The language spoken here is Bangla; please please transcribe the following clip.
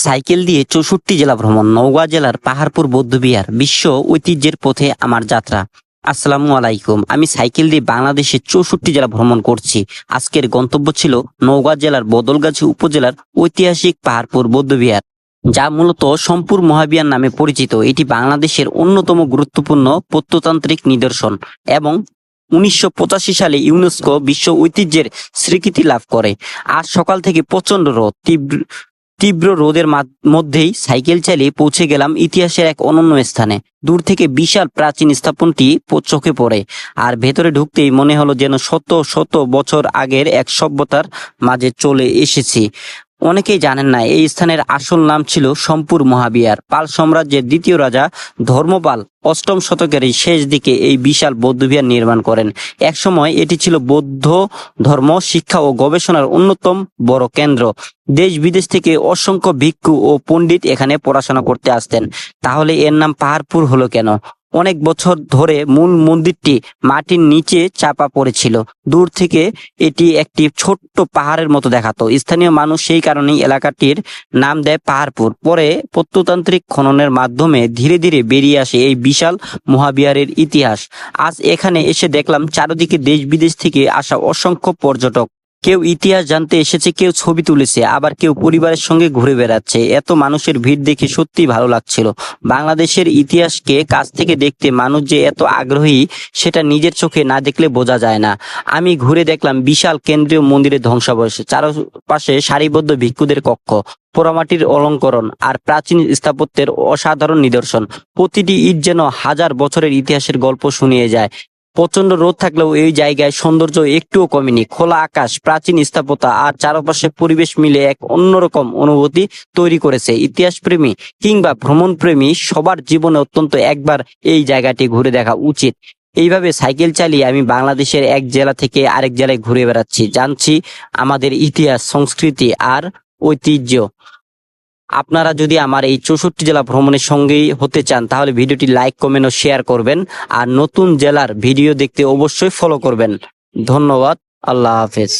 সাইকেল দিয়ে ৬৪ জেলা ভ্রমণ, নওগাঁ জেলার পাহাড়পুর বৌদ্ধবিহার, বিশ্ব ঐতিহ্যের পথে আমার যাত্রা। আসসালামু আলাইকুম। আমি সাইকেল দিয়ে বাংলাদেশের ৬৪ জেলা ভ্রমণ করছি। আজকের গন্তব্য ছিল নওগাঁ জেলার বদলগাছি উপজেলার ঐতিহাসিক পাহাড়পুর বৌদ্ধবিহার, যা মূলত সোমপুর মহাবিহার নামে পরিচিত। এটি বাংলাদেশের অন্যতম গুরুত্বপূর্ণ প্রত্নতান্ত্রিক নিদর্শন এবং ১৯৮৫ সালে ইউনেস্কো বিশ্ব ঐতিহ্যের স্বীকৃতি লাভ করে। আজ সকাল থেকে প্রচন্ড রোদ, তীব্র রোদের মধ্যেই সাইকেল চালিয়ে পৌঁছে গেলাম ইতিহাসের এক অনন্য স্থানে। দূর থেকে বিশাল প্রাচীন স্থাপনটি চোখে পড়ে, আর ভেতরে ঢুকতেই মনে হলো যেন শত শত বছর আগের এক সভ্যতার মাঝে চলে এসেছি। অনেকেই জানেন না, এই স্থানের আসল নাম ছিল সোমপুর মহাবিহার। পাল সাম্রাজ্যের দ্বিতীয় রাজা ধর্মপাল অষ্টম শতকের শেষ দিকে এই বিশাল বৌদ্ধবিহার নির্মাণ করেন। একসময় এটি ছিল বৌদ্ধ ধর্ম শিক্ষা ও গবেষণার অন্যতম বড় কেন্দ্র। দেশ বিদেশ থেকে অসংখ্য ভিক্ষু ও পণ্ডিত এখানে পড়াশোনা করতে আসতেন। তাহলে এর নাম পাহাড়পুর হলো কেন? অনেক বছর ধরে মূল মন্দিরটি মাটির নিচে চাপা পড়েছিল। দূর থেকে এটি একটি ছোট্ট পাহাড়ের মতো দেখাতো। স্থানীয় মানুষ সেই কারণেই এলাকাটির নাম দেয় পাহাড়পুর। পরে প্রত্নতান্ত্রিক খননের মাধ্যমে ধীরে ধীরে বেরিয়ে আসে এই বিশাল মহাবিহারের ইতিহাস। আজ এখানে এসে দেখলাম চারিদিকে দেশ বিদেশ থেকে আসা অসংখ্য পর্যটক। কেউ ইতিহাস জানতে এসেছে, কেউ ছবি তুলেছে, আবার কেউ পরিবারের সঙ্গে ঘুরে বেড়াচ্ছে। এত মানুষের ভিড় দেখে সত্যি ভালো লাগছিল। বাংলাদেশের ইতিহাসকে কাছ থেকে দেখতে মানুষ যে এত আগ্রহী, সেটা নিজের চোখে না দেখলে বোঝা যায় না। আমি ঘুরে দেখলাম বিশাল কেন্দ্রীয় মন্দিরের ধ্বংসাবশেষ, চারপাশে সারিবদ্ধ ভিক্ষুদের কক্ষ, পোড়ামাটির অলঙ্করণ আর প্রাচীন স্থাপত্যের অসাধারণ নিদর্শন। প্রতিটি ইট যেন হাজার বছরের ইতিহাসের গল্প শুনিয়ে যায়। প্রচন্ড রোদ থাকলেও এই জায়গায় সৌন্দর্য একটুও কমেনি। খোলা আকাশ, প্রাচীন স্থাপত্যা আর চারপাশে পরিবেশ মিলে এক অন্যরকম অনুভূতি তৈরি করেছে। ইতিহাস প্রেমী কিংবা ভ্রমণ প্রেমী সবার জীবনে অত্যন্ত একবার এই জায়গাটি ঘুরে দেখা উচিত। এইভাবে সাইকেল চালিয়ে আমি বাংলাদেশের এক জেলা থেকে আরেক জেলায় ঘুরে বেড়াচ্ছি, জানছি আমাদের ইতিহাস, সংস্কৃতি আর ঐতিহ্য। আপনারা যদি আমার এই ৬৪ জেলা ভ্রমণের সঙ্গেই হতে চান, তাহলে ভিডিওটি লাইক, কমেন্ট ও শেয়ার করবেন। আর নতুন জেলার ভিডিও দেখতে অবশ্যই ফলো করবেন। ধন্যবাদ। আল্লাহ হাফেজ।